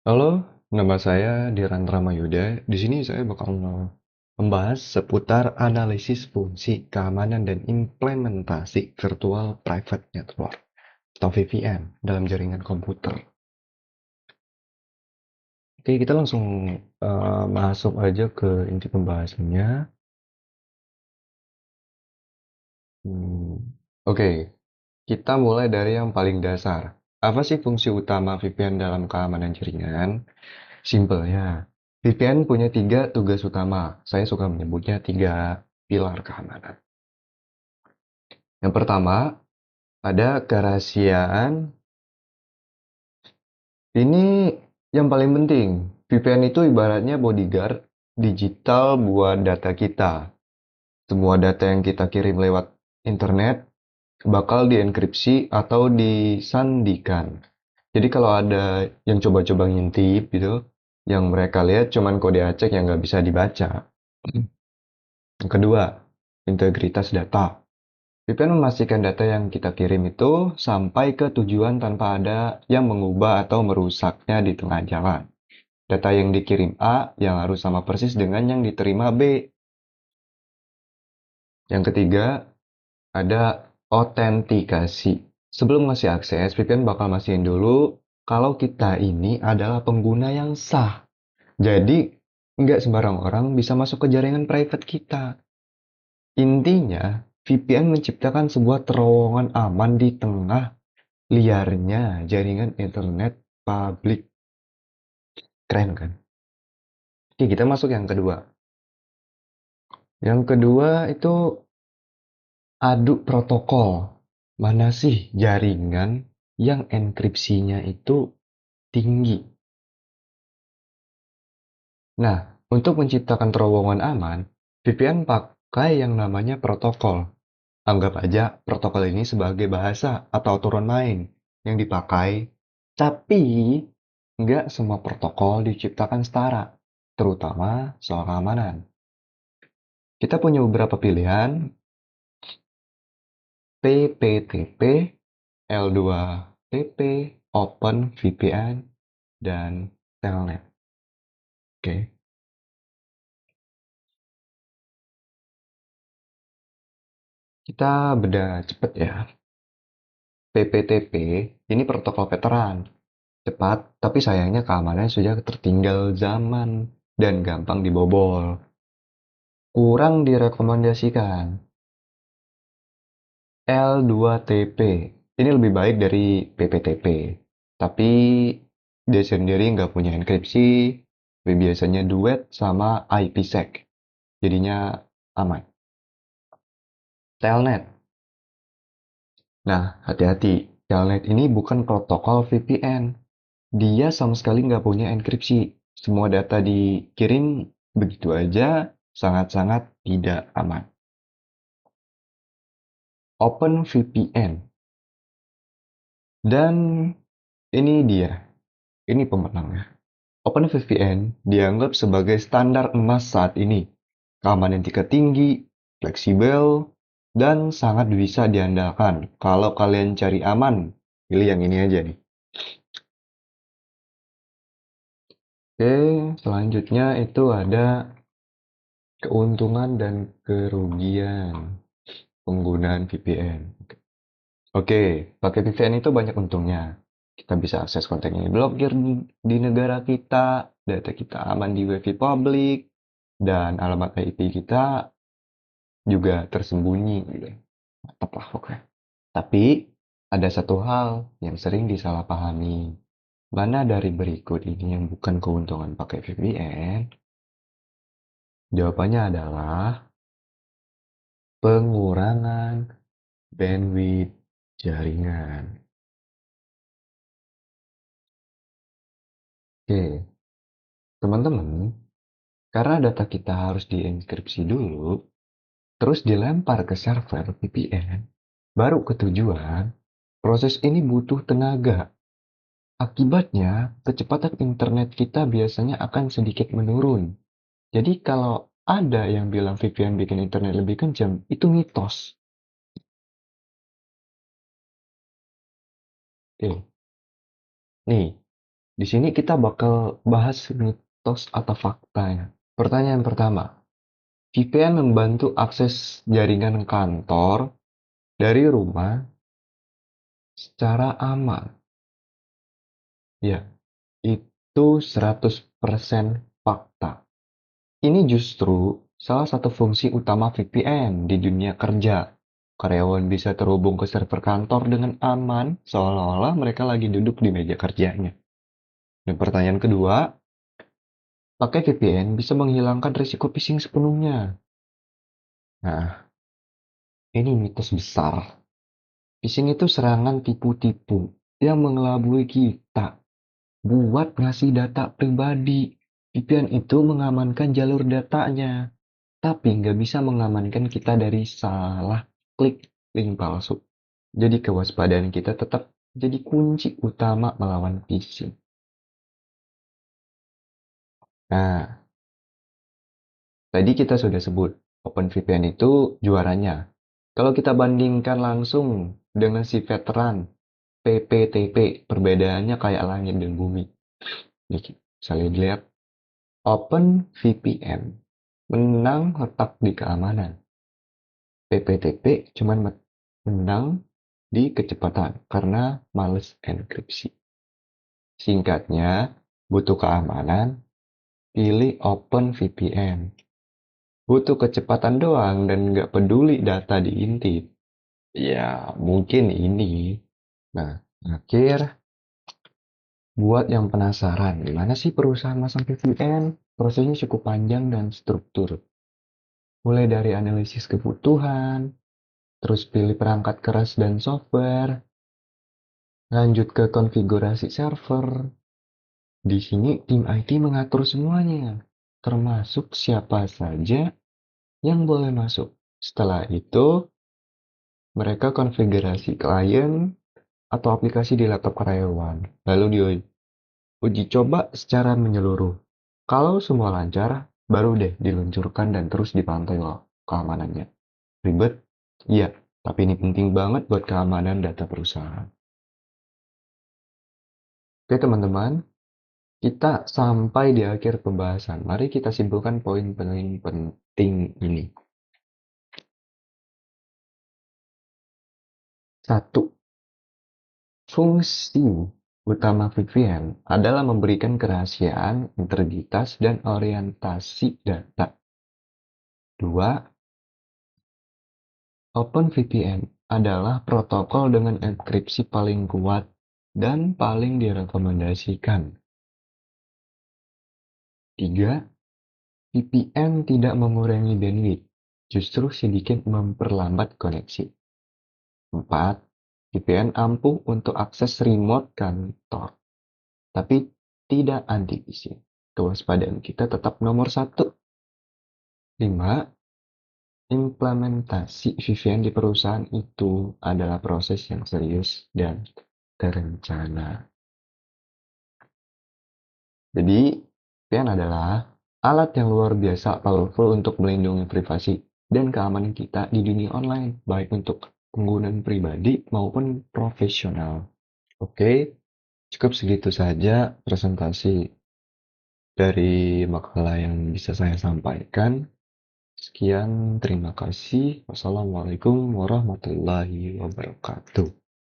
Halo, nama saya Diran Ramayuda. Di sini saya bakal membahas seputar analisis fungsi keamanan dan implementasi Virtual Private Network atau VPN dalam jaringan komputer. Oke, kita langsung masuk aja ke inti pembahasannya. Hmm, Oke, kita mulai dari yang paling dasar. Apa sih fungsi utama VPN dalam keamanan jaringan? Simpelnya, VPN punya tiga tugas utama. Saya suka menyebutnya tiga pilar keamanan. Yang pertama, ada kerahasiaan. Ini yang paling penting. VPN itu ibaratnya bodyguard digital buat data kita. Semua data yang kita kirim lewat internet bakal dienkripsi atau disandikan. Jadi kalau ada yang coba-coba ngintip gitu, yang mereka lihat cuman kode acak yang nggak bisa dibaca. Yang kedua, integritas data. VPN memastikan data yang kita kirim itu sampai ke tujuan tanpa ada yang mengubah atau merusaknya di tengah jalan. Data yang dikirim A yang harus sama persis dengan yang diterima B. Yang ketiga, ada autentikasi. Sebelum ngasih akses, VPN bakal mastiin dulu kalau kita ini adalah pengguna yang sah. Jadi, nggak sembarang orang bisa masuk ke jaringan private kita. Intinya, VPN menciptakan sebuah terowongan aman di tengah liarnya jaringan internet publik. Keren kan? Oke, kita masuk yang kedua. Yang kedua itu adu protokol. Mana sih jaringan yang enkripsinya itu tinggi? Nah, untuk menciptakan terowongan aman, VPN pakai yang namanya protokol. Anggap aja protokol ini sebagai bahasa atau aturan main yang dipakai, tapi nggak semua protokol diciptakan setara, terutama soal keamanan. Kita punya beberapa pilihan, PPTP, L2TP, OpenVPN, dan Telnet. Oke, kita bedah cepet ya. PPTP ini protokol veteran, cepat, tapi sayangnya keamanannya sudah tertinggal zaman dan gampang dibobol. Kurang direkomendasikan. L2TP ini lebih baik dari PPTP, tapi dia sendiri nggak punya enkripsi, tapi biasanya duet sama IPsec, jadinya aman. Telnet. Nah, hati-hati. Telnet ini bukan protokol VPN. Dia sama sekali nggak punya enkripsi. Semua data dikirim begitu aja, sangat-sangat tidak aman. OpenVPN. Dan ini dia, ini pemenangnya. OpenVPN dianggap sebagai standar emas saat ini. Keamanan tingkat tinggi, fleksibel, dan sangat bisa diandalkan. Kalau kalian cari aman, pilih yang ini aja nih. Oke, selanjutnya itu ada keuntungan dan kerugian penggunaan VPN. Oke, pakai VPN itu banyak untungnya. Kita bisa akses konten yang diblokir di negara kita, data kita aman di WiFi publik, dan alamat IP kita juga tersembunyi gitu. Mantap lah pokoknya. Tapi ada satu hal yang sering disalahpahami. Mana dari berikut ini yang bukan keuntungan pakai VPN? Jawabannya adalah pengurangan bandwidth jaringan. Oke, teman-teman, karena data kita harus dienkripsi dulu, terus dilempar ke server VPN, baru ke tujuan, proses ini butuh tenaga. Akibatnya, kecepatan internet kita biasanya akan sedikit menurun. Jadi kalau ada yang bilang VPN bikin internet lebih kencang, itu mitos. Oke, nih, Di sini kita bakal bahas mitos atau fakta ya. Pertanyaan pertama, VPN membantu akses jaringan kantor dari rumah secara aman. Ya, itu 100% fakta. Ini justru salah satu fungsi utama VPN di dunia kerja. Karyawan bisa terhubung ke server kantor dengan aman, seolah-olah mereka lagi duduk di meja kerjanya. Dan pertanyaan kedua, pakai VPN bisa menghilangkan risiko phishing sepenuhnya. Nah, ini mitos besar. Phishing itu serangan tipu-tipu yang mengelabui kita buat ngasih data pribadi. VPN itu mengamankan jalur datanya, tapi nggak bisa mengamankan kita dari salah klik link palsu. Jadi kewaspadaan kita tetap jadi kunci utama melawan phishing. Nah, tadi kita sudah sebut, OpenVPN itu juaranya. Kalau kita bandingkan langsung dengan si veteran PPTP, perbedaannya kayak langit dan bumi. Nih, saya lihat OpenVPN menang letak di keamanan. PPTP cuman menang di kecepatan karena males enkripsi. Singkatnya, butuh keamanan, pilih OpenVPN. Butuh kecepatan doang dan nggak peduli data diintip. Ya, mungkin ini. Nah, akhir buat yang penasaran, gimana sih perusahaan masang VPN? Prosesnya cukup panjang dan struktur. Mulai dari analisis kebutuhan, terus pilih perangkat keras dan software, lanjut ke konfigurasi server. Di sini tim IT mengatur semuanya, termasuk siapa saja yang boleh masuk. Setelah itu, mereka konfigurasi klien atau aplikasi di laptop karyawan, lalu diuji coba secara menyeluruh. Kalau semua lancar, baru deh diluncurkan dan terus dipantau loh keamanannya. Ribet? Iya, tapi ini penting banget buat keamanan data perusahaan. Oke teman-teman, kita sampai di akhir pembahasan. Mari kita simpulkan poin-poin penting ini. Satu, fungsi utama VPN adalah memberikan kerahasiaan, integritas, dan orientasi data. Dua, OpenVPN adalah protokol dengan enkripsi paling kuat dan paling direkomendasikan. Tiga, VPN tidak mengurangi bandwidth, justru sedikit memperlambat koneksi. 4. VPN ampuh untuk akses remote kantor, tapi tidak anti-phishing. Kewaspadaan kita tetap nomor 1. 5. Implementasi VPN di perusahaan itu adalah proses yang serius dan terencana. Jadi, VPN adalah alat yang luar biasa powerful untuk melindungi privasi dan keamanan kita di dunia online, baik untuk penggunaan pribadi maupun profesional. Oke, cukup segitu saja presentasi dari makalah yang bisa saya sampaikan. Sekian, terima kasih. Wassalamualaikum warahmatullahi wabarakatuh.